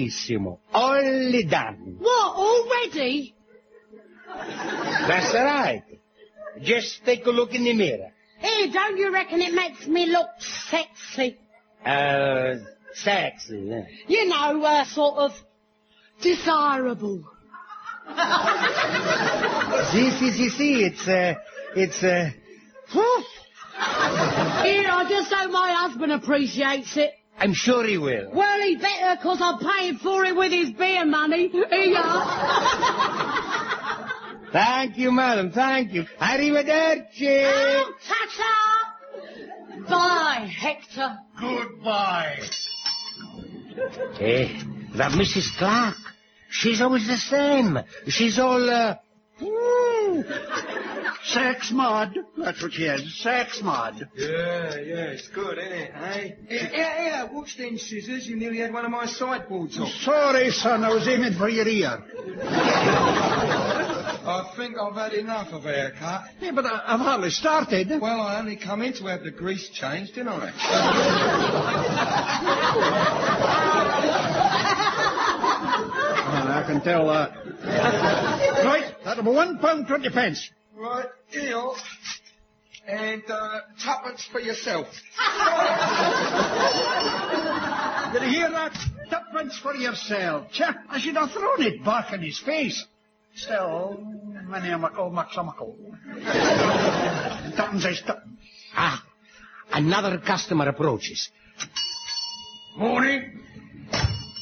Benissimo. All done. What, already? That's right. Just take a look in the mirror. Hey, don't you reckon it makes me look sexy? Sexy, yeah. You know, sort of desirable. See, it's Here, I just hope my husband appreciates it. I'm sure he will. Well, he better, 'cause I'm paying for it with his beer money. Here. Thank you, madam, thank you. Arrivederci. Oh, ta-ta! Bye, Hector. Goodbye. Hey, that Mrs. Clark. She's always the same. She's all, Sex mod. That's what she is. Sex mod. Yeah, it's good, isn't it, eh? Yeah, watch them scissors. You nearly had one of my sideboards off. Sorry, son, I was aiming for your ear. I think I've had enough of a haircut. Yeah, but I've hardly started. Well, I only come in to have the grease changed, didn't I? Well, I can tell that. Right, that'll be £1.20. Right, here. And tuppence for yourself. Did you hear that? Tuppence for yourself. Chap, I should have thrown it back in his face. Still, many a muckle, muckle. Tuppence is tuppence. Ah, another customer approaches. Morning.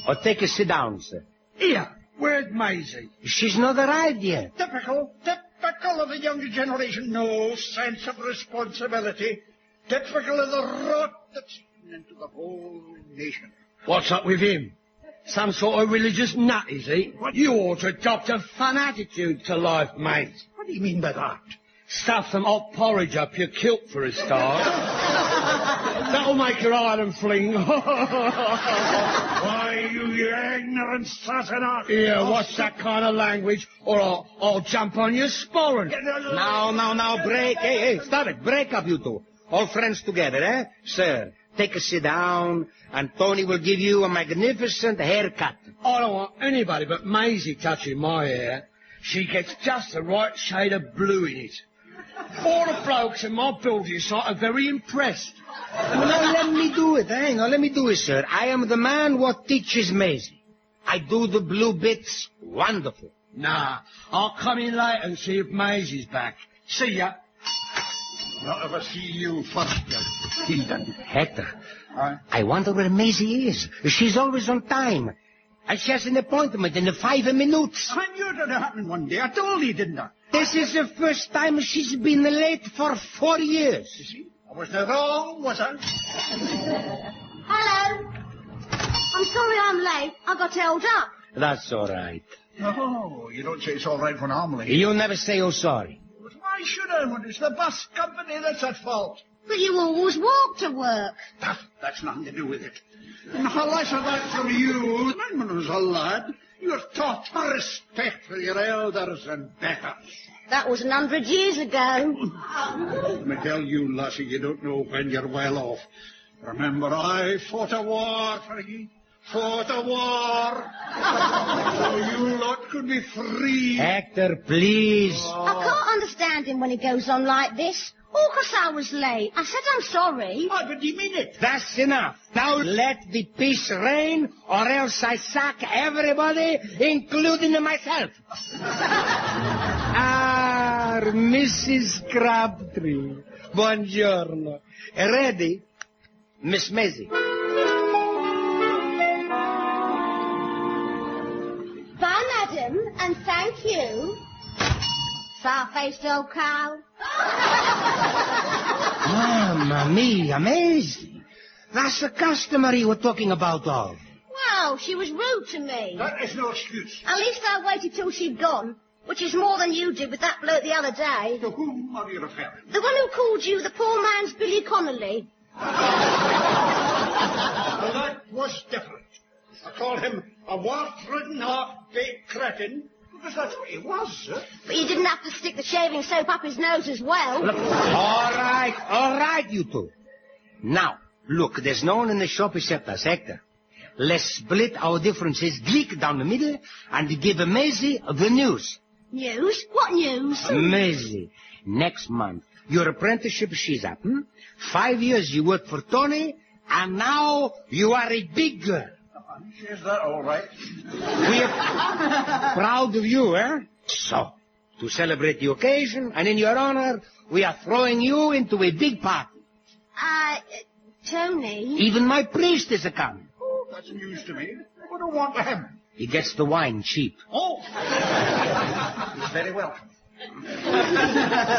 Oh, take a sit down, sir. Here, where's Maisie? She's not arrived yet. Typical of the younger generation. No sense of responsibility. Typical of the rot that's into the whole nation. What's up with him? Some sort of religious nut, is he? What? You ought to adopt a fun attitude to life, mate. What do you mean by that? Stuff some hot porridge up your kilt for a start. That'll make your island fling. Why, you ignorant Sassenach. Yeah, what's that kind of language, or I'll jump on your sporran. Now, break. Hey, stop it. Break up, you two. All friends together, eh? Sir, take a sit down, and Tony will give you a magnificent haircut. I don't want anybody but Maisie touching my hair. She gets just the right shade of blue in it. All the blokes in my building site are very impressed. Well, now let me do it, eh? Now let me do it, sir. I am the man what teaches Maisie. I do the blue bits wonderful. Nah, I'll come in late and see if Maisie's back. See ya. Not ever see you first, you heathen. Hector, I wonder where Maisie is. She's always on time. And she has an appointment in 5 minutes. I knew it would happen one day. I told you, didn't I? This is the first time she's been late for 4 years. You see? I wasn't wrong, was I? Hello. I'm sorry I'm late. I got held up. That's all right. No, you don't say it's all right when I'm late. You never say oh sorry. But why should I when it's the bus company that's at fault? But you always walk to work. That's nothing to do with it. And unless of that from you, when I was a lad, you were taught respect for your elders and betters. That was 100 years ago. Let me tell you, lassie, you don't know when you're well off. Remember, I fought a war for ye. Fought a war. So you lot could be free. Hector, please. I can't understand him when he goes on like this. Oh, 'cause I was late. I said I'm sorry. Oh, but do you mean it? That's enough. Now let the peace reign, or else I sack everybody, including myself. Ah, Mrs. Crabtree. Buongiorno. Ready? Miss Maisie. Bye, madam, and thank you. Sour-faced old cow. Mamma mia, Maisie. That's the customer you were talking about of. Well, she was rude to me. That is no excuse. At least I waited till she'd gone, which is more than you did with that bloke the other day. To whom are you referring? The one who called you the poor man's Billy Connolly. Well, that was different. I called him a wart-ridden, half-baked cretin, because that's what he was, sir. But you didn't have to stick the shaving soap up his nose as well. All right, you two. Now, look, there's no one in the shop except us, Hector. let's split our differences, glick down the middle, and give Maisie the news. News? What news? Maisie, next month, your apprenticeship, she's up. 5 years you work for Tony, and now you are a big girl. Is that all right? We are proud of you, eh? So, to celebrate the occasion, and in your honor, we are throwing you into a big party. Tony? Even my priest is coming. Oh, that's news to me. What do I want to him? He gets the wine cheap. Oh! He's very welcome.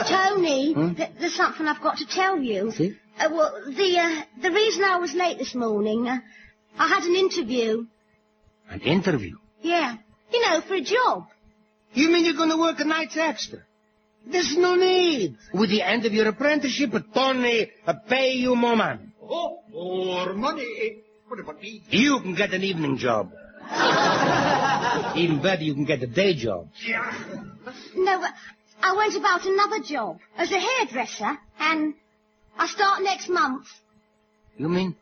Tony, there's something I've got to tell you. See? Well, the reason I was late this morning, I had an interview. An interview? Yeah. For a job. You mean you're going to work a night's extra? There's no need. With the end of your apprenticeship, Tony pay you more money. Oh, more money. What about me? You can get an evening job. Even better, you can get a day job. Yeah. No, but I went about another job as a hairdresser, and I start next month. You mean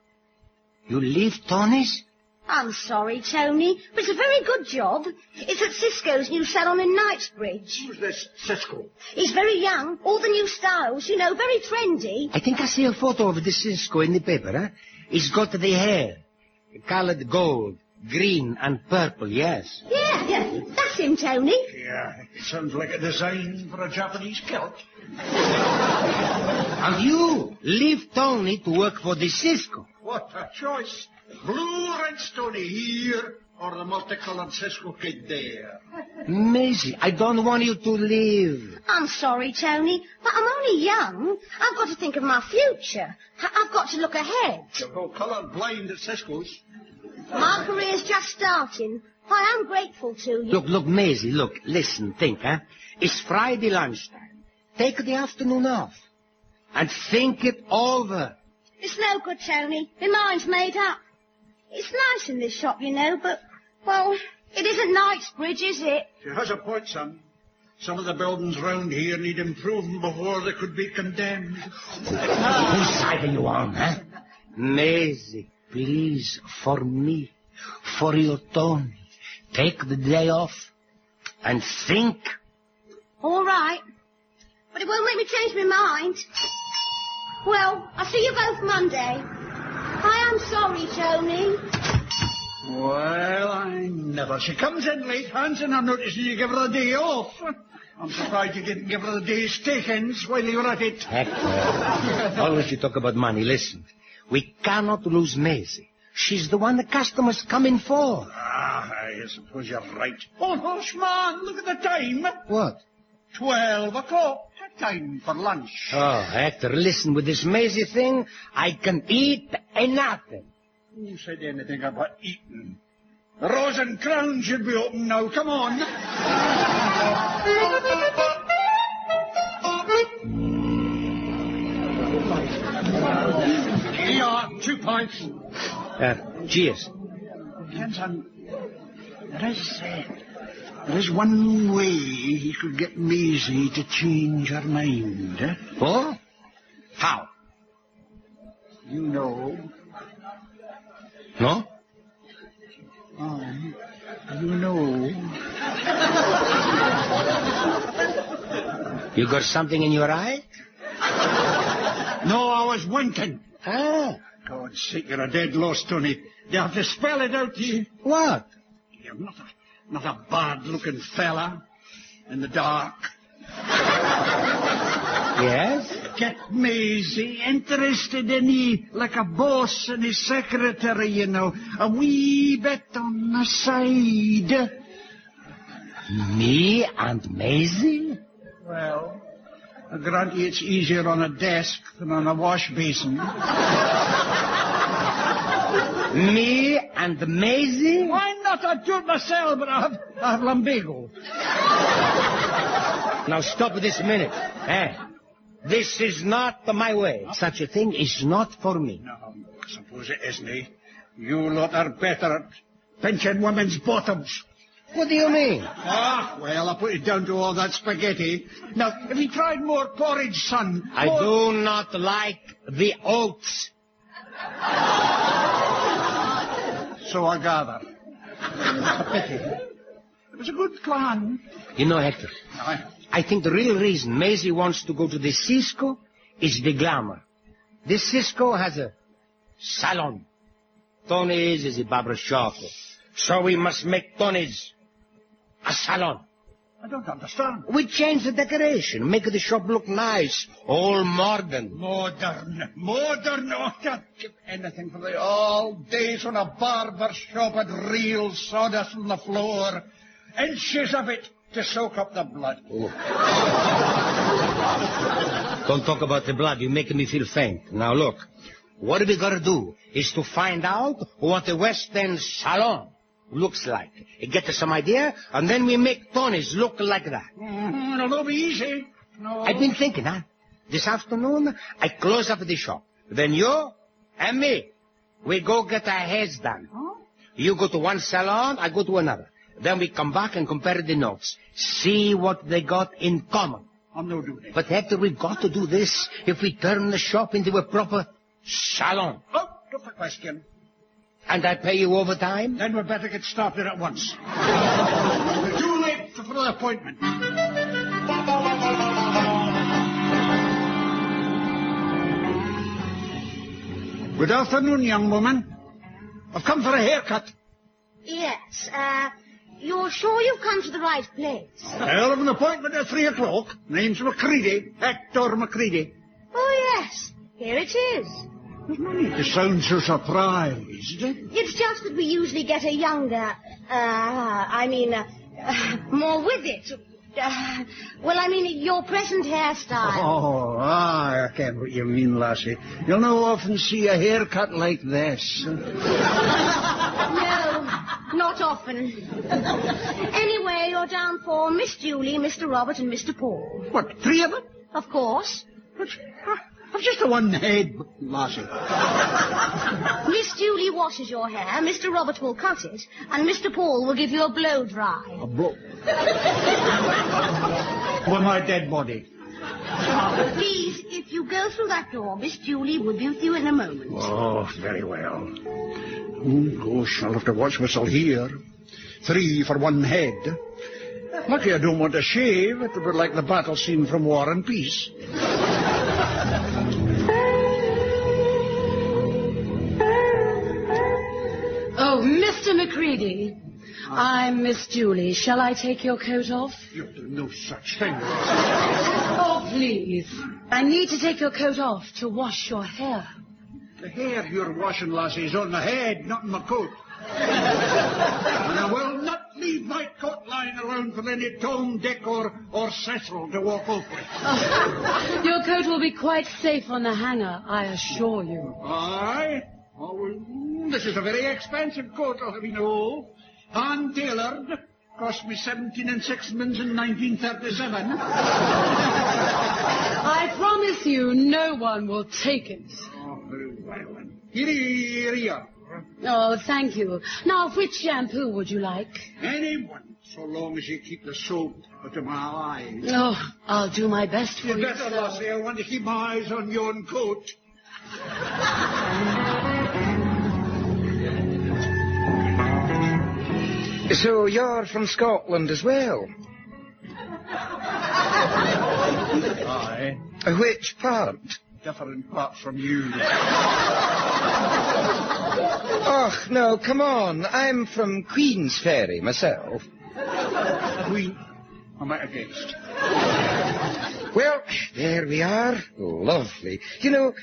you leave Tony's? I'm sorry, Tony, but it's a very good job. It's at Cisco's new salon in Knightsbridge. Who's this Cisco? He's very young, all the new styles, very trendy. I think I see a photo of this Cisco in the paper, huh? He's got the hair, colored gold, green and purple, yes. Yeah, that's him, Tony. Yeah, it sounds like a design for a Japanese kilt. And you leave Tony to work for the Cisco. What a choice. Blue Redstone here, or the multicolored Cisco kid there. Maisie, I don't want you to leave. I'm sorry, Tony, but I'm only young. I've got to think of my future. I've got to look ahead. You'll go colour blind at Cisco's. My career's just starting. I am grateful to you. Look, Maisie, listen, think, huh? It's Friday lunchtime. Take the afternoon off. And think it over. It's no good, Tony. My mind's made up. It's nice in this shop, but, well, it isn't Knightsbridge, is it? She has a point, son. Some of the buildings round here need improving before they could be condemned. Whose side are you on, huh? Maisie, please, for me, for your Tony, take the day off and think. All right. But it won't make me change my mind. Well, I'll see you both Monday. I am sorry, Tony. Well, I never. She comes in late, hands in her notice, and you give her a day off. I'm surprised you didn't give her the day's take-ins while you were at it. Hector, always you talk about money. Listen, we cannot lose Maisie. She's the one the customers come in for. I suppose you're right. Oh, hush, man, look at the time. What? 12 o'clock. Time for lunch. Oh, Hector, listen, with this Maisie thing, I can eat nothing. Who said anything about eating? The Rose and Crown should be open now. Come on. Yeah, 2 pints. Cheers. Kenson, there is one way he could get Maisie to change her mind. Eh? Oh? How? You know. No? You know. You got something in your eye? No, I was winking. Ah. God's sake, you're a dead loss, Tony. You have to spell it out to you. What? You're not a bad-looking fella in the dark. Yes? Get Maisie interested in you like a boss and his secretary, a wee bit on the side. Me and Maisie? Well, I grant you it's easier on a desk than on a wash basin. Me and Maisie? Why not? I do it myself, but I have lumbago. Now stop this minute. This is not my way. Such a thing is not for me. No, I suppose it isn't, eh? You lot are better at pinching women's bottoms. What do you mean? Well, I put it down to all that spaghetti. Now, have you tried more porridge, son? I do not like the oats. So I gather. A pity. It was a good plan. You know, Hector, I think the real reason Maisie wants to go to the Cisco is the glamour. This Cisco has a salon. Tony's is a barber shop. So we must make Tony's a salon. I don't understand. We change the decoration, make the shop look nice, all modern. Modern. Oh, I can't give anything for the old days when a barber shop had real sawdust on the floor. Inches of it to soak up the blood. Oh. Don't talk about the blood. You're making me feel faint. Now, look. What we gotta do is to find out what the West End salon looks like. Get us some idea, and then we make Tony's look like that. It'll not be easy. No. I've been thinking, This afternoon, I close up the shop. Then you and me, we go get our hairs done. Huh? You go to one salon, I go to another. Then we come back and compare the notes. See what they got in common. I'm no doing it. But Hector, we've got to do this if we turn the shop into a proper salon. Oh, not a question. And I pay you overtime? Then we'd better get started at once. We're too late for the appointment. Good afternoon, young woman. I've come for a haircut. Yes, you're sure you've come to the right place? I'll have an appointment at 3 o'clock. Name's Macready, Hector Macready. Oh, yes. Here it is. There's no need to sound so surprised. It's just that we usually get a younger, more with it. Your present hairstyle. Oh, I get what you mean, lassie. You'll no often see a haircut like this. No, not often. Anyway, you're down for Miss Julie, Mr. Robert, and Mr. Paul. What, 3 of them? Of course. I've just a one head, lassie. Miss Julie washes your hair, Mr. Robert will cut it, and Mr. Paul will give you a blow dry. A blow? For my dead body. Please, if you go through that door, Miss Julie will be with you in a moment. Oh, very well. Oh, gosh, I'll have to watch whistle here. 3 for one head. Lucky I don't want to shave. It would be like the battle scene from War and Peace. Oh, Mr. Macready. I'm Miss Julie. Shall I take your coat off? You do no such thing. Oh, please. I need to take your coat off to wash your hair. The hair you're washing, lassie, is on the head, not in my coat. And I will not leave my coat lying around for any Tom, Dick, or Cecil to walk off with. Oh, your coat will be quite safe on the hanger, I assure you. Aye? Oh, well, this is a very expensive coat, I'll have you know. Hand-tailored. Cost me 17 and 6 in 1937. I promise you no one will take it. Oh, very well, then. Here you are. Oh, thank you. Now, which shampoo would you like? Anyone, so long as you keep the soap out of my eyes. Oh, I'll do my best for you. You better, lassie. I want to keep my eyes on your own coat. So you're from Scotland as well? Aye. Which part? Different part from you. Oh, no, come on. I'm from Queensferry myself. Queen? I might have guessed. Well, there we are. Lovely. You know,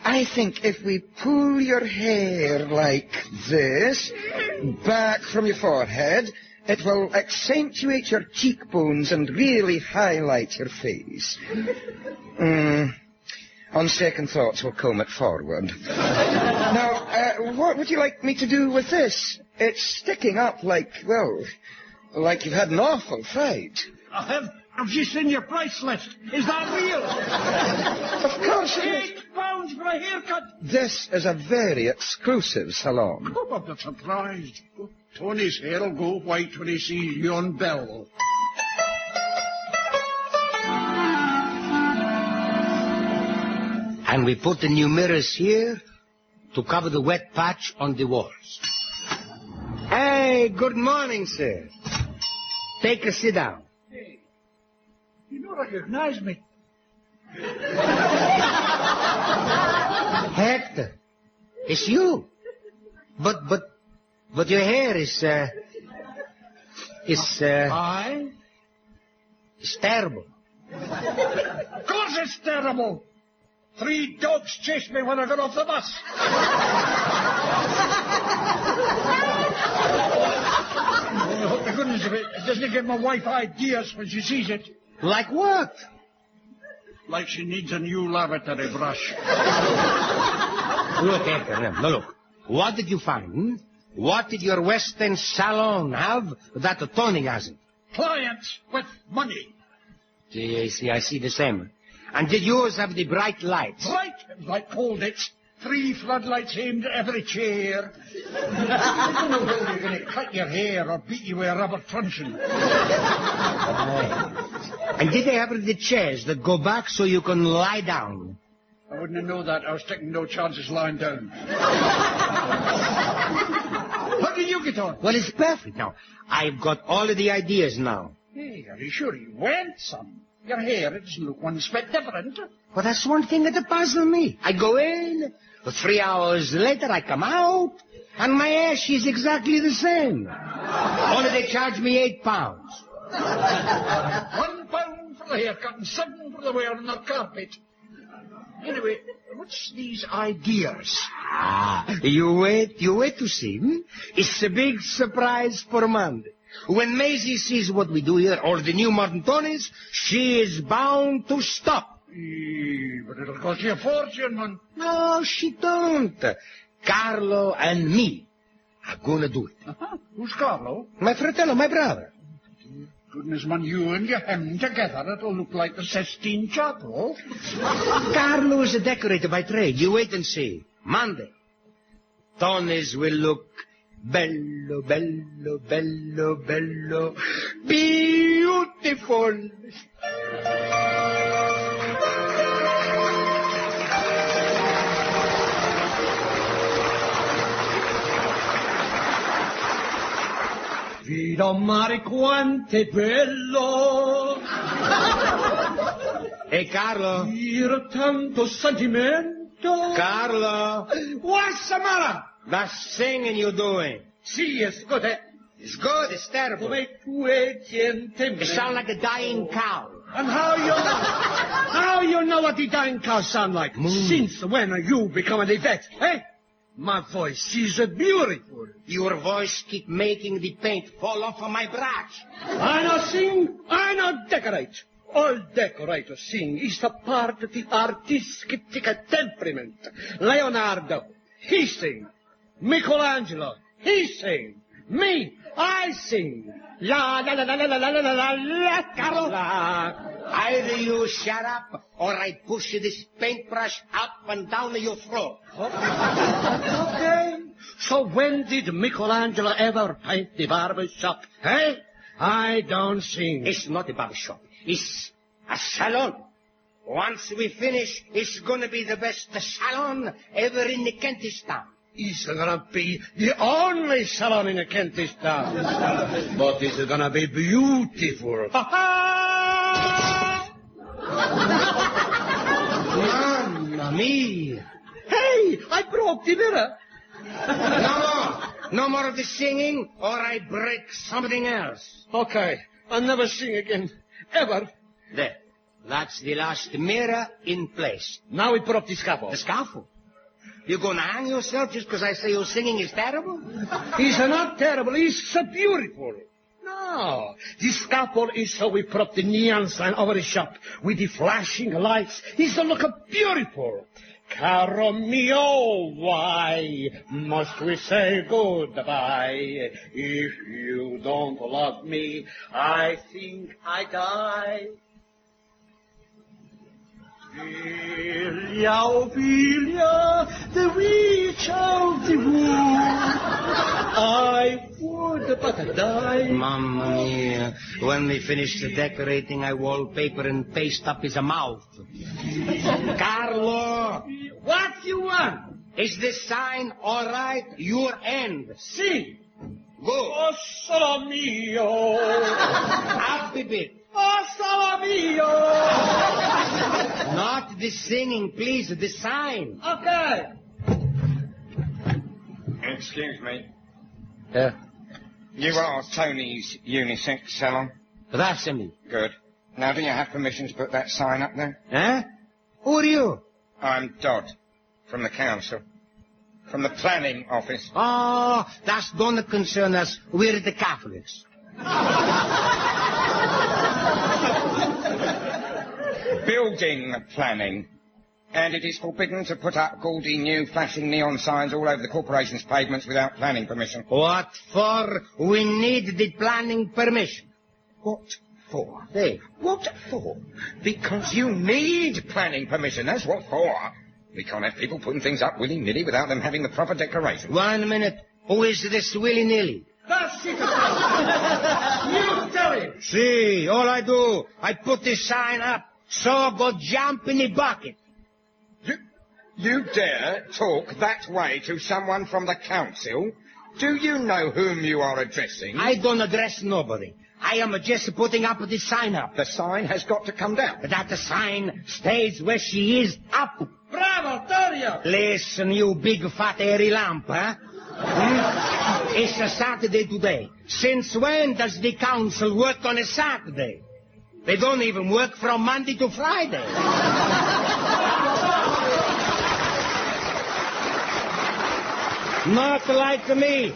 I think if we pull your hair like this, back from your forehead, it will accentuate your cheekbones and really highlight your face. On second thoughts, we'll comb it forward. Now, what would you like me to do with this? It's sticking up like you've had an awful fright. I've just seen your price list. Is that real? Of course it is. £8 for a haircut. This is a very exclusive salon. Oh, I'm not surprised. Tony's hair will go white when he sees you on bill. And we put the new mirrors here to cover the wet patch on the walls. Hey, good morning, sir. Take a sit down. Hey, you don't recognize me. Hector, it's you. But your hair is it's terrible. Of course it's terrible. 3 dogs chased me when I got off the bus. Oh, I hope to goodness it doesn't give my wife ideas when she sees it. Like what? Like she needs a new lavatory brush. Look, Hector, now, look. What did you find? Hmm? What did your Western salon have that Tony hasn't? Clients with money. Gee, I see the same. And did yours have the bright lights? Bright, like cold it's 3 floodlights aimed at every chair. I don't know whether you're going to cut your hair or beat you with a rubber truncheon. And did they have the chairs that go back so you can lie down? I wouldn't have known that. I was taking no chances lying down. How did you get on? Well, it's perfect now. I've got all of the ideas now. Hey, are you sure you went some? Your hair, it doesn't look one speck different. Well, that's one thing that puzzles me. I go in, 3 hours later I come out, and my hair, she's exactly the same. Only they charge me £8. £1 for the haircut and 7 for the wear on the carpet. Anyway, what's these ideas? You wait to see. Hmm? It's a big surprise for Monday. When Maisie sees what we do here, or the new Morton Tonys, she is bound to stop. But it'll cost you a fortune, man. No, she don't. Carlo and me are gonna do it. Who's Carlo? My fratello, my brother. Goodness, man, you and your hem together, it'll look like the Sistine Chapel. Carlo is a decorator by trade. You wait and see. Monday. Tonys will look bello, bello, bello, bello, beautiful. Vida mare quanto bello. Hey, Carlo. Era tanto sentimento. Carlo. What's the matter? That singing you're doing. See, it's good, eh? It's good, it's terrible. Come You sound like a dying cow. And how you know what the dying cows sound like? Since when are you becoming a vet, eh? My voice is beautiful. Your voice keep making the paint fall off of my brush. I not sing, I not decorate. All decorators sing. It's a part of the artistic temperament. Leonardo, he sing. Michelangelo, he sing. Me, I sing. La la la la la la la la la la Carlo. Either you shut up or I push this paintbrush up and down your throat. Okay. So when did Michelangelo ever paint the barber shop? Eh? I don't sing. It's not a barber shop. It's a salon. Once we finish, it's gonna be the best salon ever in the Kentish town. It's gonna be the only salon in the Kentish town. But it's gonna be beautiful. Mamma mia. Hey, I broke the mirror. No more of the singing, or I break something else. Okay, I'll never sing again. Ever. There. That's the last mirror in place. Now we put up the scaffold. The scaffold? You're gonna hang yourself just because I say your singing is terrible? It's not terrible, it's so beautiful. No, the scaffold is so we put up the neon sign over the shop with the flashing lights. It's to look beautiful. Caro mio, why must we say goodbye? If you don't love me, I think I die. Filia, oh filia, the witch of the wood, I would but die. Mamma mia. When we finish the decorating, I wallpaper and paste up his mouth. Carlo! What you want? Is this sign all right? Your end. See. Go. Oh, solo mio. Up a bit. Oh, solo mio. Not the singing, please, the sign. Okay. Excuse me. Yeah. You are Tony's unisex salon? That's me. Good. Now, do you have permission to put that sign up there? Huh? Who are you? I'm Dodd, from the council. From the planning office. Oh, that don't concern us. We're the Catholics. Building planning. And it is forbidden to put up gaudy new flashing neon signs all over the corporation's pavements without planning permission. What for? We need the planning permission. What for? Hey. What for? Because you need planning permission, that's what for. We can't have people putting things up willy-nilly without them having the proper declaration. 1 minute. Who is this willy-nilly? That's it. You tell him. See, all I do, I put this sign up, so go jump in the bucket. You dare talk that way to someone from the council? Do you know whom you are addressing? I don't address nobody. I am just putting up the sign up. The sign has got to come down. That the sign stays where she is, up. Bravo, Torio. Listen, you big fat hairy lamp, huh? It's a Saturday today. Since when does the council work on a Saturday? They don't even work from Monday to Friday. Not like me.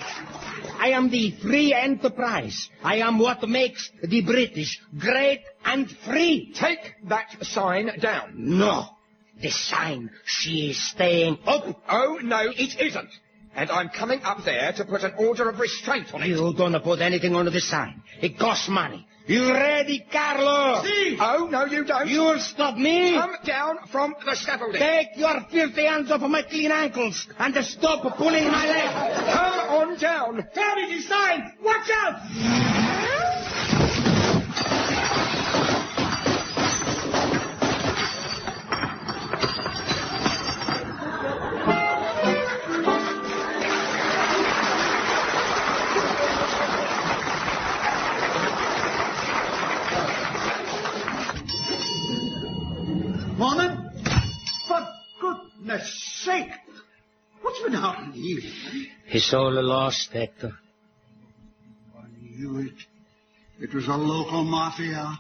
I am the free enterprise. I am what makes the British great and free. Take that sign down. No. The sign, she is staying up. Oh, no, it isn't. And I'm coming up there to put an order of restraint on it. You don't put anything on the sign. It costs money. You ready, Carlo? See? Oh, no, you don't. You'll stop me? Come down from the scaffolding. Take your filthy hands off of my clean ankles and stop pulling my leg. Come on down. Tell me the sign. Watch out. Morning. For goodness sake. What's been happening here? It's all lost, Hector. I knew it. It was a local mafia.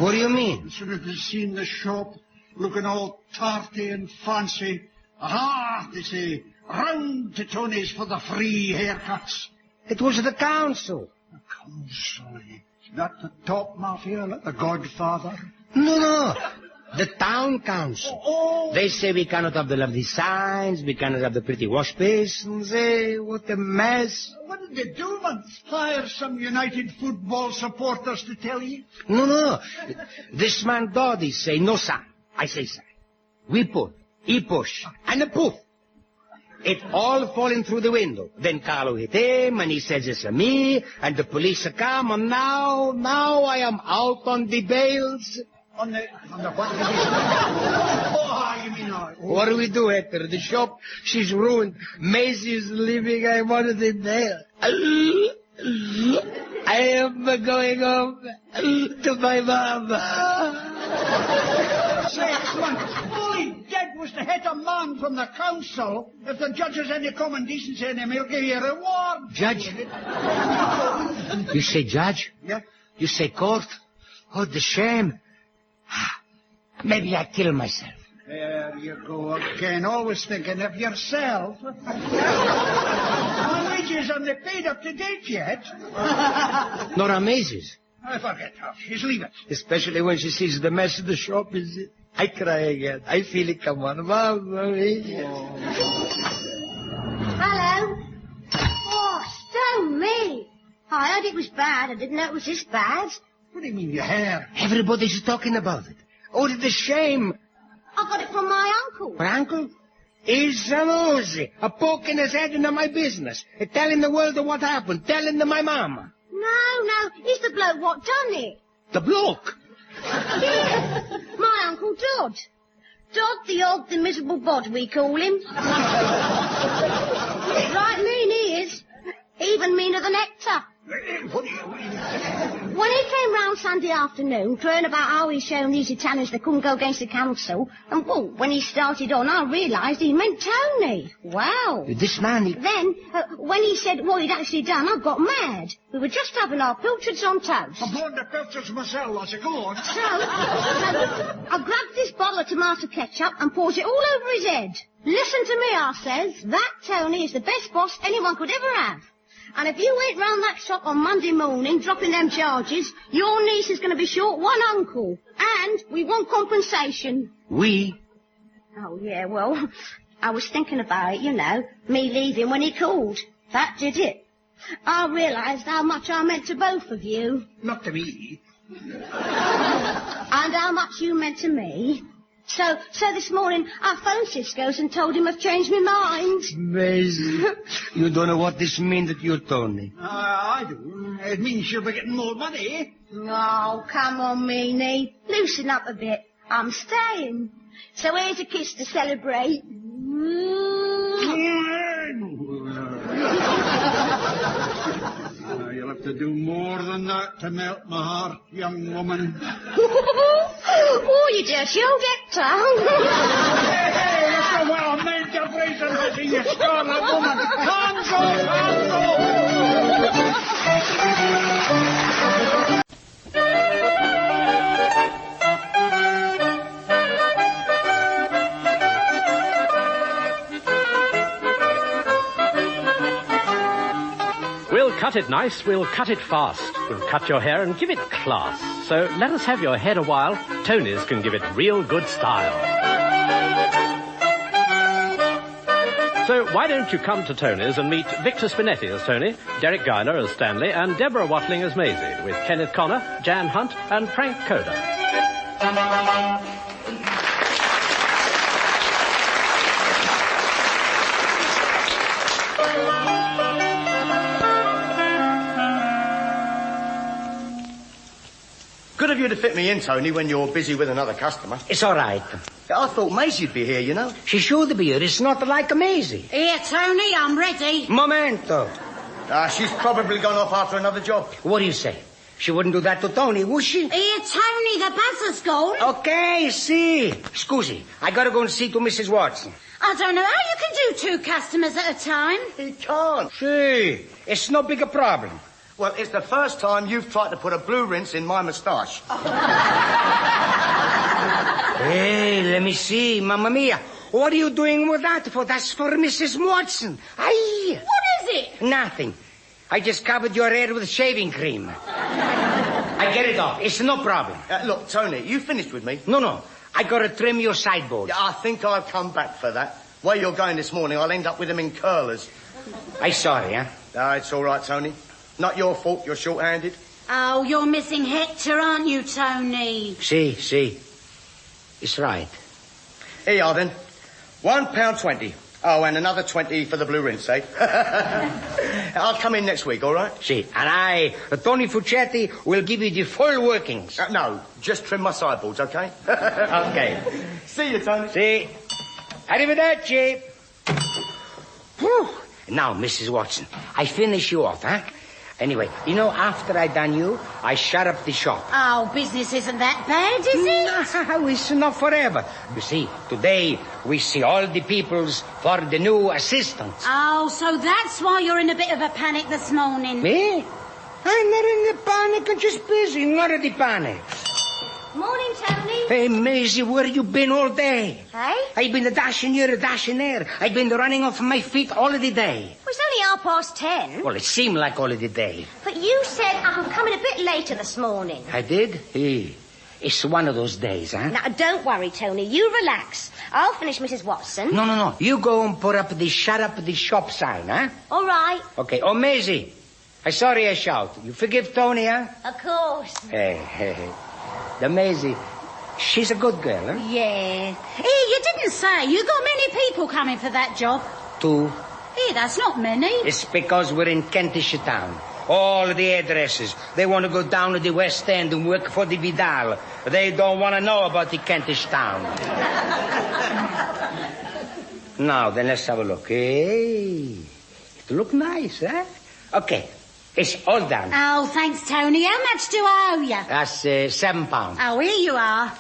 What do you mean? As soon as they seen the shop, looking all tarty and fancy, aha, they say, round to Tony's for the free haircuts. It was the council. The council, eh? Not the top mafia, like the Godfather. No. The town council. Oh. They say we cannot have the lovely signs, we cannot have the pretty wash basins. What a mess. What did they do, man? Hire some United football supporters to tell you? No. This man Doddy say no sign. I say sign. We pull. He push. And a poof. It all falling through the window. Then Carlo hit him, and he says it's me, and the police come, and now I am out on the bails. On the what? You mean... What do we do, Hector? The shop, she's ruined. Maisie is leaving, I'm on the bail. I am going home to my mama. Say, man, fully dead was to hit a man from the council. If the judge has any common decency in him, he'll give you a reward. Judge? You say judge? Yeah. You say court? Oh, the shame. Maybe I kill myself. There you go again, always thinking of yourself. My wages aren't paid up to date yet. Not amazes. I forget her. She's leaving. Especially when she sees the mess of the shop, is it? I cry again. I feel it come on. Mama. Hello. Oh, stone me. I heard it was bad. I didn't know it was this bad. What do you mean, your hair? Everybody's talking about it. Oh, the shame. I got it from my uncle. My uncle? He's a nosy, poking his head into my business, telling the world what happened, telling my mama. No, he's the bloke what done it. The bloke? Yeah, my Uncle Dodd. Dodd the odd, the miserable bod, we call him. Right mean he is. Even meaner than Hector. When he came round Sunday afternoon, crowing about how he's shown these Italians they couldn't go against the council, and when he started on, I realised he meant Tony. Wow. This man... Then, when he said what he'd actually done, I got mad. We were just having our pilchards on toast. I'm on the pilchards myself, lassie. Go on. So, I grabbed this bottle of tomato ketchup and pours it all over his head. Listen to me, I says. That Tony is the best boss anyone could ever have. And if you ain't round that shop on Monday morning dropping them charges, your niece is going to be short one uncle. And we want compensation. We? Oh, yeah, well, I was thinking about it, you know, me leaving when he called. That did it. I realised how much I meant to both of you. Not to me. And how much you meant to me. So this morning I phoned Cisco's and told him I've changed my mind. Maisie, you don't know what this means to you, Tony. I do. It means you'll be getting more money. Oh, come on, Meanie. Loosen up a bit. I'm staying. So here's a kiss to celebrate. You'll have to do more than that to melt my heart, young woman. Oh, you dirty old Hector. Hey, that's a well-made reason to see you scarlet woman. Come We'll cut it nice, we'll cut it fast. We'll cut your hair and give it class. So let us have your head a while. Tony's can give it real good style. So why don't you come to Tony's and meet Victor Spinetti as Tony, Deryck Guyler as Stanley, and Deborah Watling as Maisie, with Kenneth Connor, Jan Hunt, and Frank Coda. Good of you to fit me in, Tony, when you're busy with another customer. It's all right. I thought Maisie'd be here, you know. She should be here. It's not like Maisie. Here, Tony, I'm ready. Momento. She's probably gone off after another job. What do you say? She wouldn't do that to Tony, would she? Here, Tony, the buzzer's gone. Okay, see. Scusi, I gotta go and see to Mrs. Watson. I don't know how you can do 2 customers at a time. He can't. See, it's no big a problem. Well, it's the first time you've tried to put a blue rinse in my moustache. Hey, let me see, Mamma Mia. What are you doing with that for? That's for Mrs. Watson. Aye. What is it? Nothing. I just covered your hair with shaving cream. I get it off. It's no problem. Look, Tony, you finished with me? No. I gotta trim your sideboard. I think I've come back for that. Where you're going this morning, I'll end up with them in curlers. I'm sorry, huh? It's all right, Tony. Not your fault you're short-handed. Oh, you're missing Hector, aren't you, Tony? See. It's right. Here you are, then. £1.20. Oh, and another 20 for the blue rinse, eh? I'll come in next week, all right? See, and Tony Fuccetti, will give you the full workings. No, just trim my sideboards, okay? Okay. See you, Tony. See. Arrivederci. Whew. Now, Mrs. Watson, I finish you off, huh? Anyway, you know, after I done you, I shut up the shop. Oh, business isn't that bad, is it? No, it's not forever. You see, today we see all the peoples for the new assistants. Oh, so that's why you're in a bit of a panic this morning. Me? I'm not in the panic. I'm just busy, not in the panic. Morning, Tony. Hey, Maisie, where you been all day? Hey? I've been dashing here, dashing there. I've been running off my feet all of the day. Well, it's only 10:30. Well, it seemed like all of the day. But you said I could come in a bit later this morning. I did? Hey, it's one of those days, huh? Now, don't worry, Tony. You relax. I'll finish Mrs. Watson. No. You go and put up the shut up the shop sign, huh? All right. Okay. Oh, Maisie, I'm sorry I shout. You forgive Tony, huh? Of course. Hey. The Maisie, she's a good girl, huh? Yeah. Hey, you didn't say. You got many people coming for that job. 2. Hey, that's not many. It's because we're in Kentish town. All the addresses. They want to go down to the West End and work for the Vidal. They don't want to know about the Kentish town. Now, then let's have a look. Hey, it look nice, huh? Okay. It's all done. Oh, thanks, Tony. How much do I owe you? That's £7. Oh, here you are.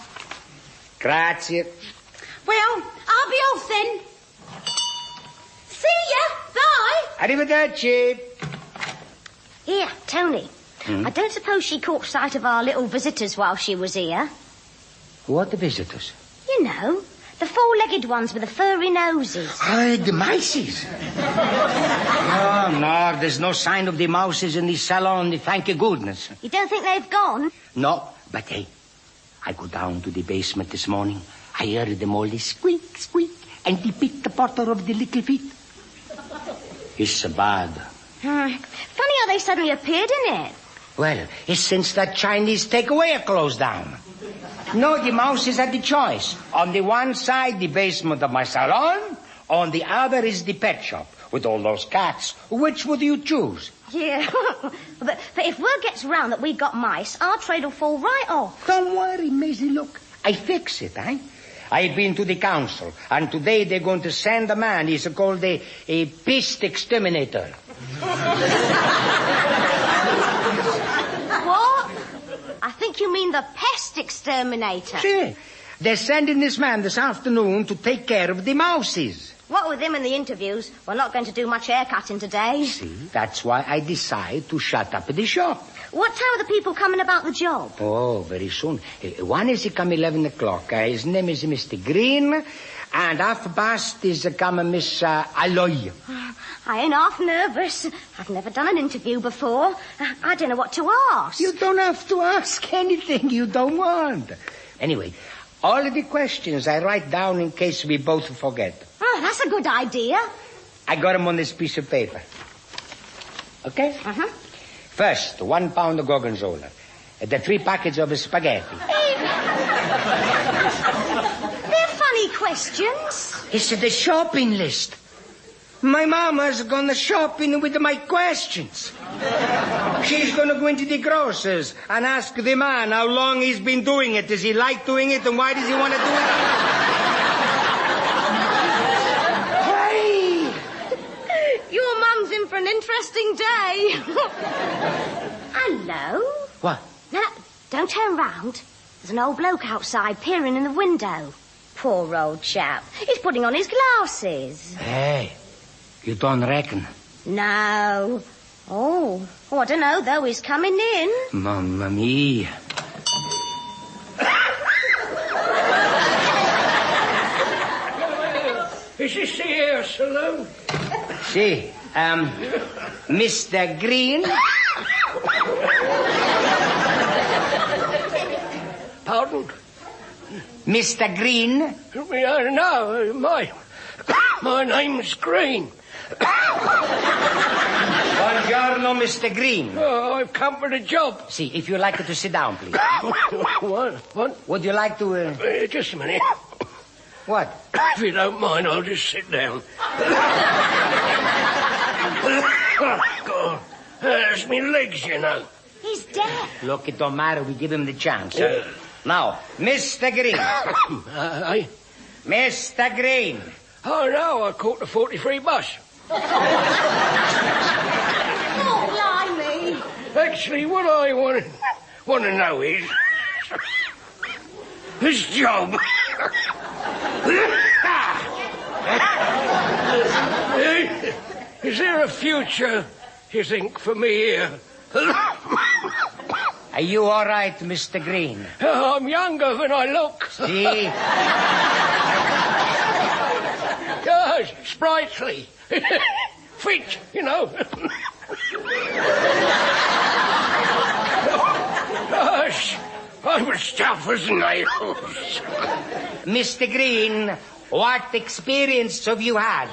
Grazie. Well, I'll be off then. See ya. Bye. Arrivederci. Here, Tony. I don't suppose she caught sight of our little visitors while she was here. What visitors? You know, the four-legged ones with the furry noses. The mices. No, there's no sign of the mouses in the salon, thank goodness. You don't think they've gone? No, but hey, I go down to the basement this morning. I heard them all squeak, squeak, and they pick the butter of the little feet. It's bad. Funny how they suddenly appeared in it. Well, it's since that Chinese takeaway closed down. No, the mouses had the choice. On the one side, the basement of my salon. On the other is the pet shop with all those cats. Which would you choose? Yeah, but if word gets round that we got mice, our trade will fall right off. Don't worry, Maisie, look. I fix it, eh? I've been to the council, and today they're going to send a man. He's called a pest exterminator. What? I think you mean the pest exterminator. See, they're sending this man this afternoon to take care of the mouses. What with him and the interviews, we're not going to do much haircutting today. See, that's why I decide to shut up the shop. What time are the people coming about the job? Oh, very soon. One is come 11 o'clock. His name is Mr. Green. And half past is come Miss Aloy. I ain't half nervous. I've never done an interview before. I don't know what to ask. You don't have to ask anything you don't want. Anyway, all of the questions I write down in case we both forget. Oh, that's a good idea. I got them on this piece of paper. Okay? Uh-huh. First, 1 pound of gorgonzola. The 3 packets of spaghetti. They're funny questions. It's the shopping list. My mama's gone shopping with my questions. She's going to go into the grocers and ask the man how long he's been doing it. Does he like doing it, and why does he want to do it? Hey! Your mum's in for an interesting day. Hello? What? No, don't turn round. There's an old bloke outside peering in the window. Poor old chap. He's putting on his glasses. Hey, you don't reckon? No. Oh, I don't know, though. He's coming in. Mamma mia. Is this the hair saloon? See, Mr. Green. Pardon? Mr. Green? No, my name's Green. Buongiorno, Mr. Green. Oh, I've come for the job. See, if you'd like to sit down, please. What? Would you like to... Just a minute. What? If you don't mind, I'll just sit down. God, there's me legs, you know. He's dead. Look, it don't matter. We give him the chance. Now, Mr. Green. Mr. Green. Oh, no, I caught the 43 bus. Oh, blimey. Actually, what I want to know is... this job... Is there a future, you think, for me here? Are you all right, Mr. Green? I'm younger than I look. See? Sprightly. Fit, you know. Gosh, I'm as tough as nails. Mr. Green, what experience have you had?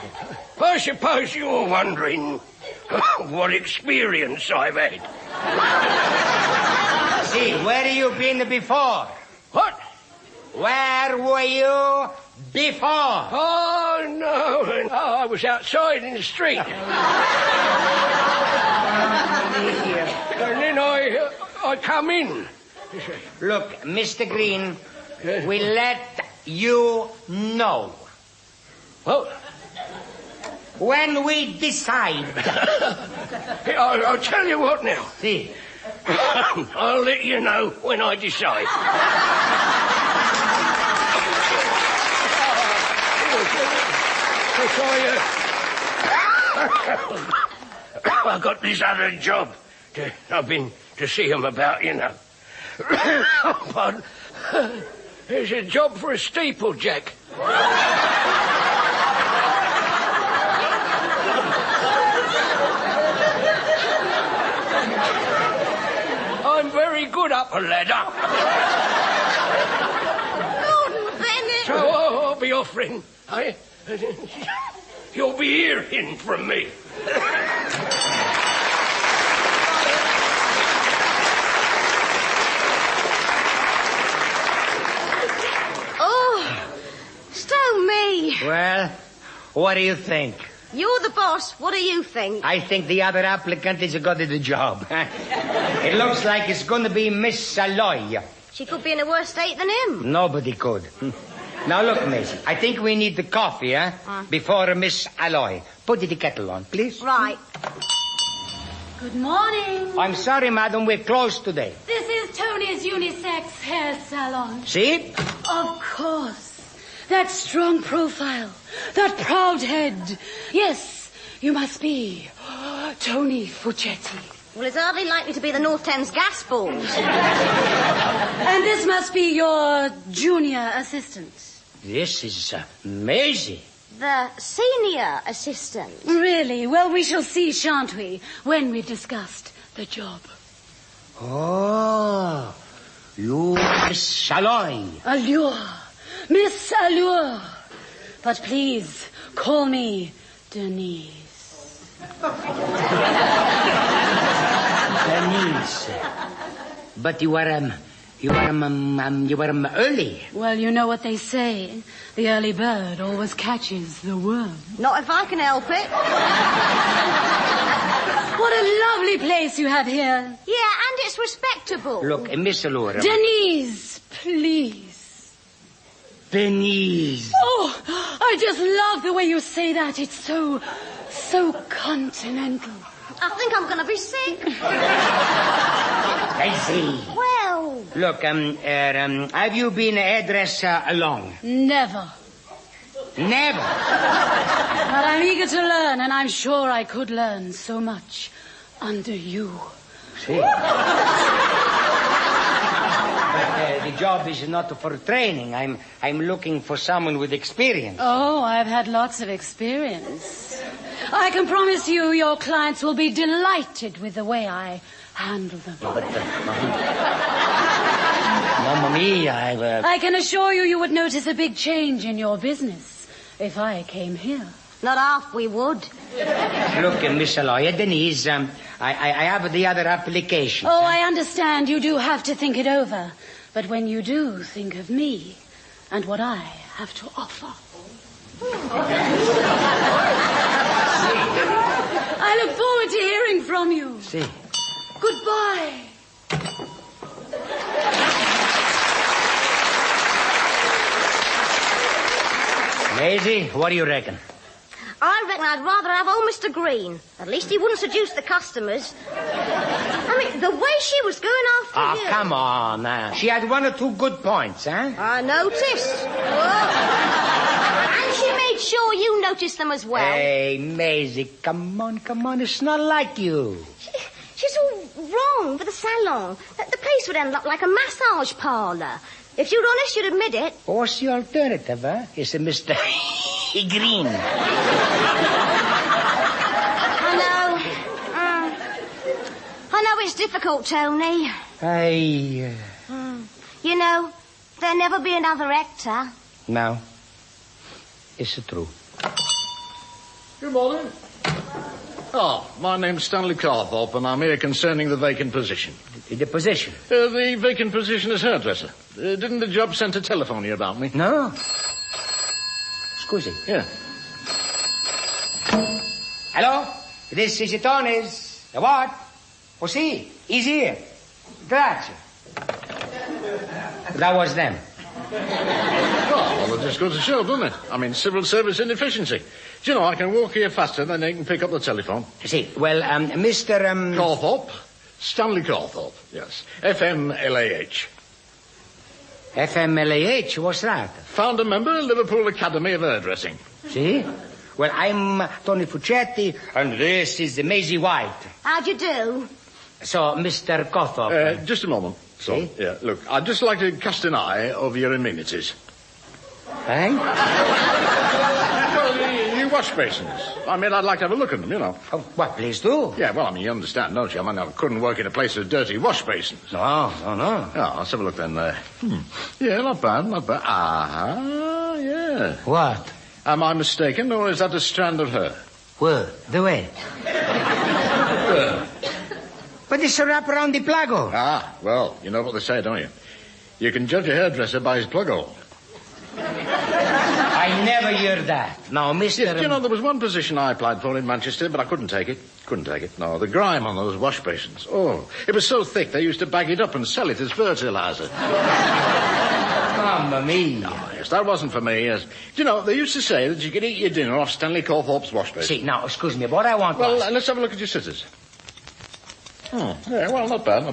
I suppose you're wondering what experience I've had. See, where have you been before? What? Where were you before? Oh, no. Oh, I was outside in the street. And then I come in. Look, Mr. Green, we let you know. Well, when we decide. Hey, I'll tell you what now. See. I'll let you know when I decide. I got this other job. I've been to see him about, you know. But there's a job for a steeplejack. I'm very good up a ladder. Gordon Bennett. So I'll be offering. You'll be hearing from me. Oh, stone me. Well, what do you think? You're the boss. What do you think? I think the other applicant is got the job. It looks like it's going to be Miss Alloy. She could be in a worse state than him. Nobody could. Now, look, Maisie, I think we need the coffee, before Miss Alloy. Put the kettle on, please. Right. Good morning. I'm sorry, madam, we're closed today. This is Tony's unisex hair salon. See? Of course. That strong profile. That proud head. Yes, you must be Tony Fuccetti. Well, it's hardly likely to be the North Thames gas balls. And this must be your junior assistant. This is Maisie. The senior assistant. Really? Well, we shall see, shan't we, when we've discussed the job. Oh, you Miss Alloy. Allure. Miss Allure. But please, call me Denise. Denise. But you are early. Well, you know what they say. The early bird always catches the worm. Not if I can help it. What a lovely place you have here. Yeah, and it's respectable. Look, Miss Allure. Denise, please. Denise. Oh, I just love the way you say that. It's so continental. I think I'm going to be sick. I see. Well. Look, have you been a hairdresser long? Never. Never? But I'm eager to learn, and I'm sure I could learn so much under you. See? But the job is not for training. I'm looking for someone with experience. Oh, I've had lots of experience. I can promise you your clients will be delighted with the way I handle them. But, Mamma mia, I can assure you would notice a big change in your business if I came here. Not half we would. Look, Miss Alloy, Denise, I have the other application. Oh, I understand you do have to think it over. But when you do, think of me and what I have to offer. I look forward to hearing from you. See. Goodbye. Maisie, what do you reckon? I reckon I'd rather have old Mr. Green. At least he wouldn't seduce the customers. I mean, the way she was going after you. Oh, come on now. She had one or two good points, huh? I noticed. Oh. And she made sure you noticed them as well. Hey, Maisie, come on. It's not like you. She's all wrong with the salon. The place would end up like a massage parlour. If you're honest, you'd admit it. What's the alternative, huh? It's a Mr. Green. I know it's difficult, Tony. You know, there'll never be another Hector. No. It's true. Good morning. Oh, my name's Stanley Carthorpe, and I'm here concerning the vacant position. The position? The vacant position as hairdresser. Didn't the job centre telephone you about me? No. Scusi. Yeah. Hello? This is Tony's. What? Oh, sì, he's here. Grazie. That was them. Well, that just goes to show, doesn't it? I mean, civil service inefficiency. Do you know, I can walk here faster than they can pick up the telephone. See, well, Mr. Corthorpe. Stanley Corthorpe, yes. FMLAH. FMLAH, what's that? Founder member, Liverpool Academy of Hairdressing. See? Well, I'm Tony Fuccetti, and this is Maisie White. How'd you do? So, Mr. Corthorpe... just a moment. So, yeah, look, I'd just like to cast an eye over your amenities. Eh? Well, your wash basins. I mean, I'd like to have a look at them, you know. Oh, well, please do. Yeah, well, I mean, you understand, don't you? I mean, I couldn't work in a place with dirty wash basins. No. Yeah, let's have a look then. Yeah, not bad. Ah, yeah. What? Am I mistaken, or is that a strand of hair? Where? The way? But it's a wrap around the plug-hole. Ah, well, you know what they say, don't you? You can judge a hairdresser by his plug-hole. I never heard that. Now, Mr. Yes, you know, there was one position I applied for in Manchester, but I couldn't take it. No, the grime on those wash basins. Oh, it was so thick they used to bag it up and sell it as fertilizer. Mamma mia. Oh, yes, that wasn't for me. Yes. You know, they used to say that you could eat your dinner off Stanley Corthorpe's wash basin. See, now, excuse me, what I want Well, was... let's have a look at your scissors. Oh, yeah, well, not bad.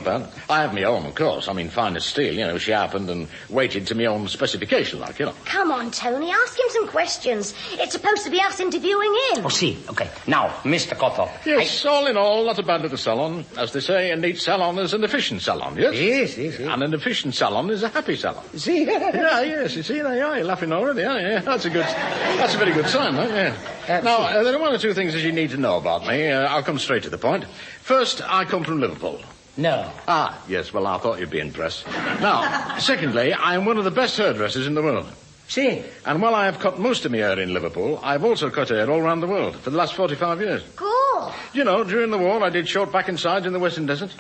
I have my own, of course. I mean, fine as steel, you know, sharpened and weighted to my own specification, like, you know. Come on, Tony, ask him some questions. It's supposed to be us interviewing him. Oh, see, okay. Now, Mr. Corthorpe. Yes, all in all, not a bad little salon. As they say, a neat salon is an efficient salon, yes? Yes. And an efficient salon is a happy salon. See? Yeah, yes, you see, there you are. You're laughing already, yeah. That's a very good sign, huh? Yeah. Now, there are one or two things that you need to know about me. I'll come straight to the point. First, I come from Liverpool. No. Ah, yes, well, I thought you'd be impressed. Now, secondly, I am one of the best hairdressers in the world. See? And while I have cut most of my hair in Liverpool, I've also cut hair all around the world for the last 45 years. Cool. You know, during the war, I did short back and sides in the Western Desert,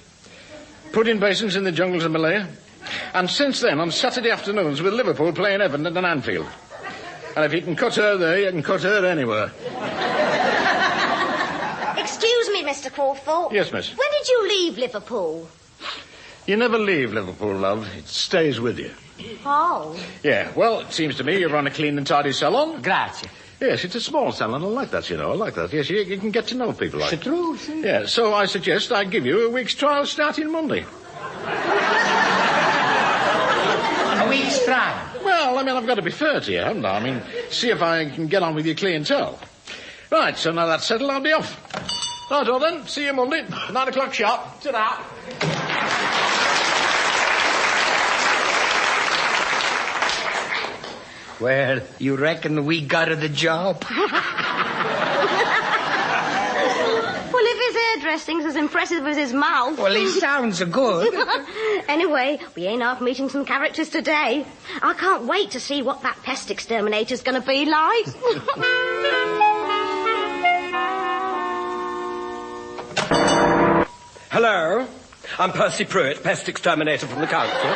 put in basins in the jungles of Malaya, and since then, on Saturday afternoons with Liverpool playing Everton and Anfield. And if you can cut her there, you can cut her anywhere. Excuse me, Mr. Corthorpe. Yes, miss. When did you leave Liverpool? You never leave Liverpool, love. It stays with you. Oh. Yeah, well, it seems to me you run a clean and tidy salon. Grazie. Yes, it's a small salon. I like that, you know. I like that. Yes, you can get to know people like it's that. True. Yeah, so I suggest I give you a week's trial starting Monday. A week's trial? Well, I mean, I've got to be fair to you, haven't I? I mean, see if I can get on with your clientele. Right, so now that's settled, I'll be off. Right, well then, see you Monday, 9 o'clock sharp. Ta-da. Well, you reckon we got her the job? Well, if his hairdressing's as impressive as his mouth... Well, he sounds good. Anyway, we ain't half meeting some characters today. I can't wait to see what that pest exterminator's going to be like. Hello, I'm Percy Pruitt, pest exterminator from the council.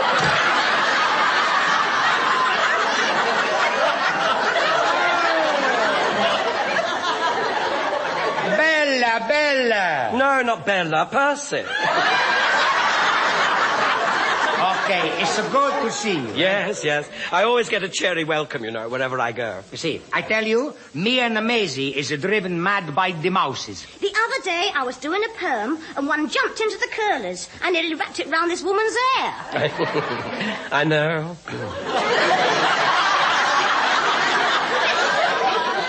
Bella. No, not Bella, Percy. Okay, it's good to see you. Yes. I always get a cheery welcome, you know, wherever I go. You see, I tell you, me and Maisie is driven mad by the mouses. The other day, I was doing a perm, and one jumped into the curlers, and nearly wrapped it round this woman's hair. I know.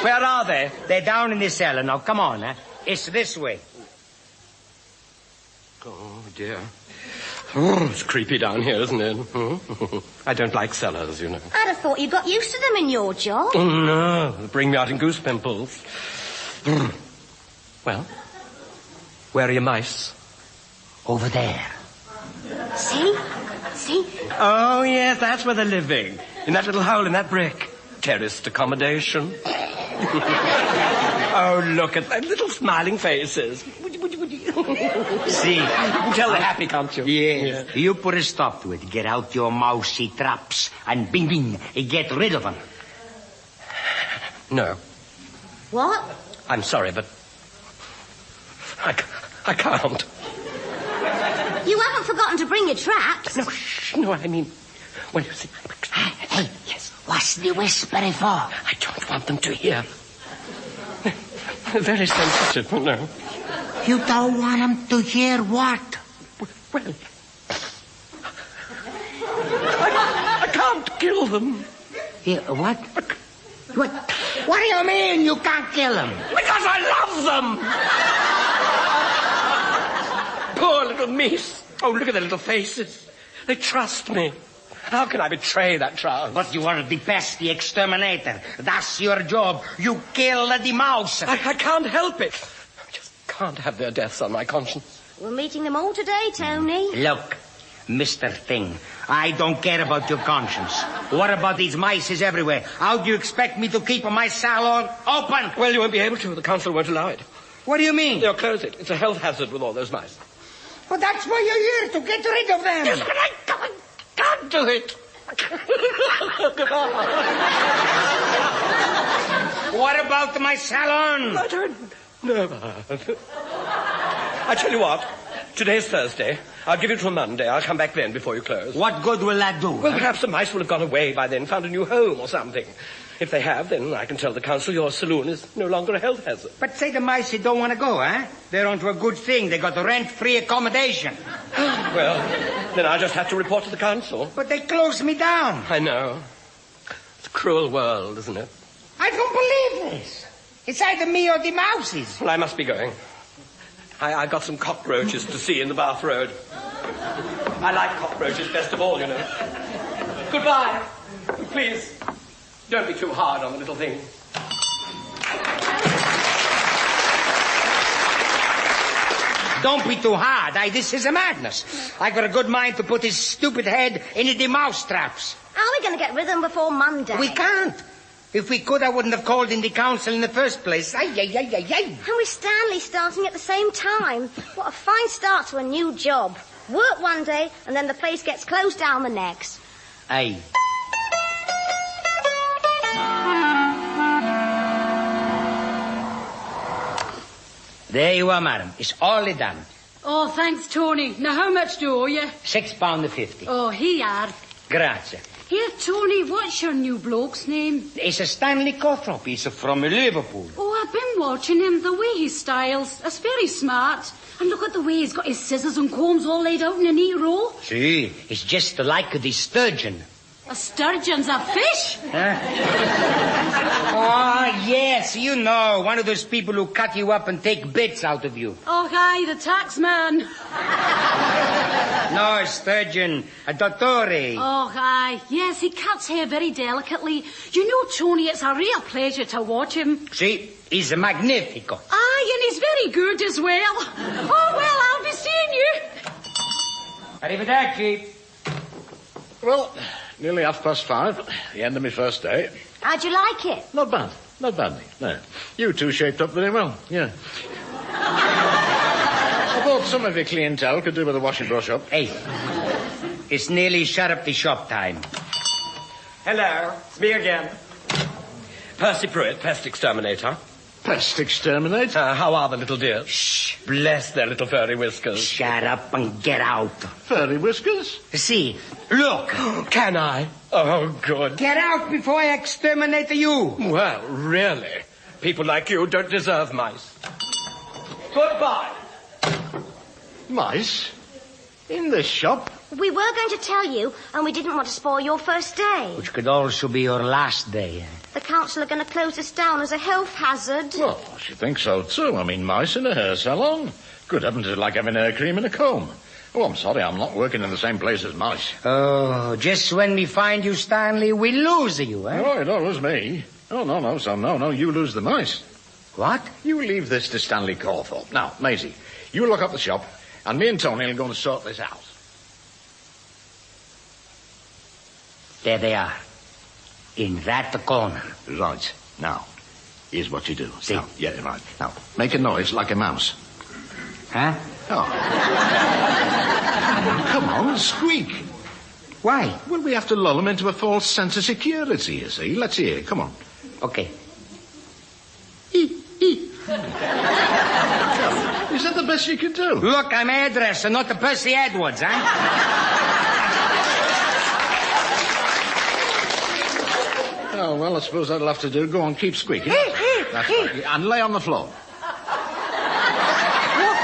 Where are they? They're down in the cellar. Now, come on, eh? It's this way. Oh, dear. Oh, it's creepy down here, isn't it? I don't like cellars, you know. I'd have thought you got used to them in your job. Oh, no. They bring me out in goose pimples. Well, where are your mice? Over there. See? Oh, yes, that's where they're living. In that little hole in that brick. Terraced accommodation. Oh, look at their little smiling faces. See? You can tell they're happy, can't you? Yes. Yeah. You put a stop to it. Get out your mousy traps and bing, bing, get rid of them. No. What? I'm sorry, but I can't. You haven't forgotten to bring your traps. No, I mean, when you see... What's the whispering for? I don't want them to hear. They're very sensitive, you know. You don't want them to hear what? Well, I can't kill them. Yeah, what? What do you mean you can't kill them? Because I love them! Poor little mice. Oh, look at their little faces. They trust me. How can I betray that trust? But you are the best, the exterminator. That's your job. You kill the mouse. I can't help it. I just can't have their deaths on my conscience. We're meeting them all today, Tony. Look, Mr. Thing, I don't care about your conscience. What about these mice everywhere? How do you expect me to keep my salon open? Well, you won't be able to. The council won't allow it. What do you mean? They'll close it. It's a health hazard with all those mice. Well, that's why you're here, to get rid of them. Yes, but I can't do it. What about my salon? I don't know. I tell you what. Today's Thursday. I'll give you till Monday. I'll come back then before you close. What good will that do? Well, perhaps the mice will have gone away by then, found a new home or something. If they have, then I can tell the council your saloon is no longer a health hazard. But say the mice don't want to go, eh? They're onto a good thing. They got rent-free accommodation. Well, then I'll just have to report to the council. But they closed me down. I know. It's a cruel world, isn't it? I don't believe this. It's either me or the mouses. Well, I must be going. I got some cockroaches to see in the Bath Road. I like cockroaches best of all, you know. Goodbye. Please, don't be too hard on the little thing. Don't be too hard. This is a madness. I got a good mind to put his stupid head in the mouse traps. How are we going to get rid of them before Monday? We can't. If we could, I wouldn't have called in the council in the first place. And with Stanley starting at the same time. What a fine start to a new job. Work one day, and then the place gets closed down the next. Aye. There you are, madam. It's all done. Oh, thanks, Tony. Now, how much do you owe you? £6.50. Oh, here. Grazie. Here, Tony, what's your new bloke's name? It's a Stanley Cothrop. He's from Liverpool. Oh, I've been watching him. The way he styles. It's very smart. And look at the way he's got his scissors and combs all laid out in a neat row. See, it's just like the sturgeon. A sturgeon's a fish? Oh, yes, you know, one of those people who cut you up and take bits out of you. Oh, hi, the tax man. No, a sturgeon, a dottore. Oh, hi. Yes, he cuts hair very delicately. You know, Tony, it's a real pleasure to watch him. See, he's magnifico. Aye, and he's very good as well. Oh, well, I'll be seeing you. Arrivederci. Well, nearly 5:30, the end of my first day. How'd you like it? Not bad, Nick. No. You two shaped up very well, yeah. I thought some of your clientele could do with a wash and brush up. Hey, it's nearly shut up the shop time. Hello, it's me again. Percy Pruitt, pest exterminator. Pest exterminator? How are the little dears? Shh. Bless their little furry whiskers. Shut up and get out. Furry whiskers? See, look. Can I? Oh, good. Get out before I exterminate you. Well, really? People like you don't deserve mice. Goodbye. Mice? In this shop? We were going to tell you, and we didn't want to spoil your first day. Which could also be your last day. The council are going to close us down as a health hazard. Well, I should think so, too. I mean, mice in a hair salon. Good heavens, it's like having hair cream in a comb. Oh, I'm sorry, I'm not working in the same place as mice. Oh, just when we find you, Stanley, we lose you, eh? Oh, you don't lose me. Oh, no, so no, you lose the mice. What? You leave this to Stanley Cawthorpe. Now, Maisie, you look up the shop, and me and Tony are going to sort this out. There they are. In that corner. Right. Now, here's what you do. See? Now, yeah, right. Now, make a noise like a mouse. Huh? Oh. Come on, squeak. Why? Well, we have to lull them into a false sense of security, you see. Let's hear. Come on. Okay. Is that the best you can do? Look, I'm hairdresser, not the Percy Edwards, huh? Oh, well, I suppose that'll have to do. Go on, keep squeaking. That's right. And lay on the floor. What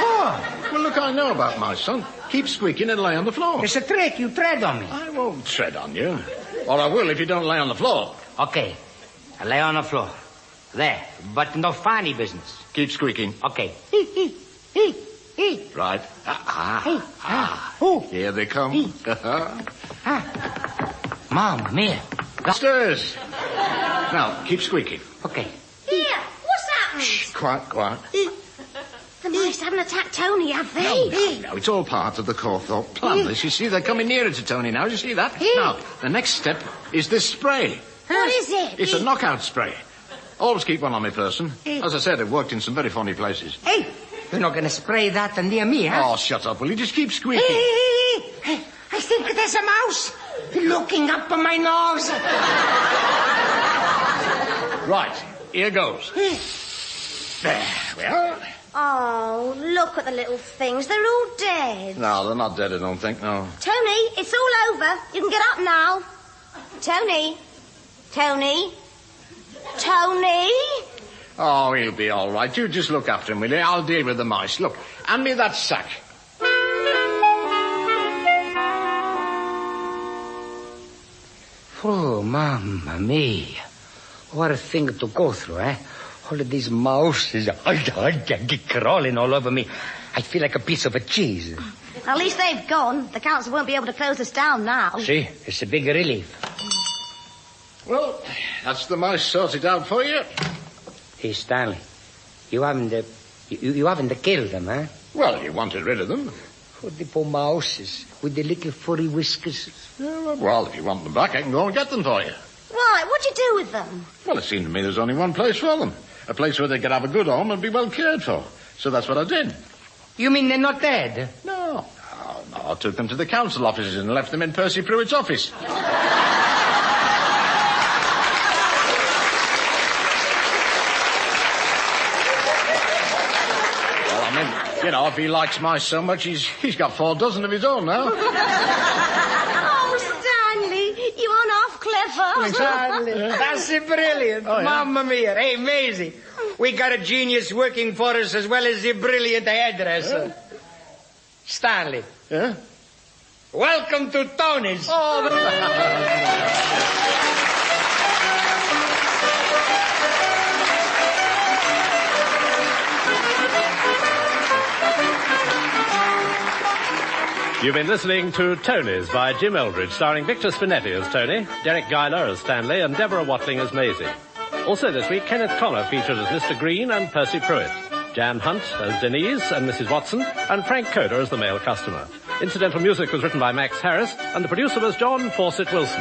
for? Well, look, I know about my son. Keep squeaking and lay on the floor. It's a trick. You tread on me. I won't tread on you. Or I will if you don't lay on the floor. Okay. I lay on the floor. There. But no funny business. Keep squeaking. Okay. Right. Here they come. Mom, Mia. Upstairs. Now, keep squeaking. Here, Okay. what's happened? Shh, quiet, quiet. The mice haven't attacked Tony, have they? No, it's all part of the Cawthorpe plan. This, you see, they're coming nearer to Tony now. You see that? Now, the next step is this spray. What is it? It's a knockout spray. Always keep one on me, person. As I said, I've worked in some very funny places. Hey, you're not going to spray that near me, huh? Oh, shut up, will you? Just keep squeaking. Hey, I think there's a mouse looking up my nose. Right, here goes. There we are. Oh, look at the little things. They're all dead. No, they're not dead, I don't think, no. Tony, it's all over. You can get up now. Tony. Tony. Tony. Oh, he'll be all right. You just look after him, will you? I'll deal with the mice. Look, hand me that sack. Oh, mamma mia. What a thing to go through, eh? All of these mouses crawling all over me. I feel like a piece of a cheese. At least they've gone. The council won't be able to close us down now. See, it's a big relief. Well, that's the mice sorted out for you. Hey, Stanley, you haven't killed them, huh? Well, you wanted rid of them. Oh, the poor mouses with the little furry whiskers. Yeah, well, if you want them back, I can go and get them for you. Right, what'd you do with them? Well, it seemed to me there's only one place for them. A place where they could have a good home and be well cared for. So that's what I did. You mean they're not dead? No. I took them to the council offices and left them in Percy Pruitt's office. You know, if he likes mice so much, he's got 4 dozen of his own now. Oh, Stanley, you aren't half clever. Exactly. That's brilliant. Oh, yeah. Mamma mia. Hey, Maisie, we got a genius working for us as well as a brilliant hairdresser. Stanley. Yeah? Welcome to Tony's. Oh, You've been listening to Tony's by Jim Eldridge, starring Victor Spinetti as Tony, Deryck Guyler as Stanley, and Deborah Watling as Maisie. Also this week, Kenneth Connor featured as Mr. Green and Percy Pruitt, Jan Hunt as Denise and Mrs. Watson, and Frank Coda as the male customer. Incidental music was written by Max Harris, and the producer was John Fawcett Wilson.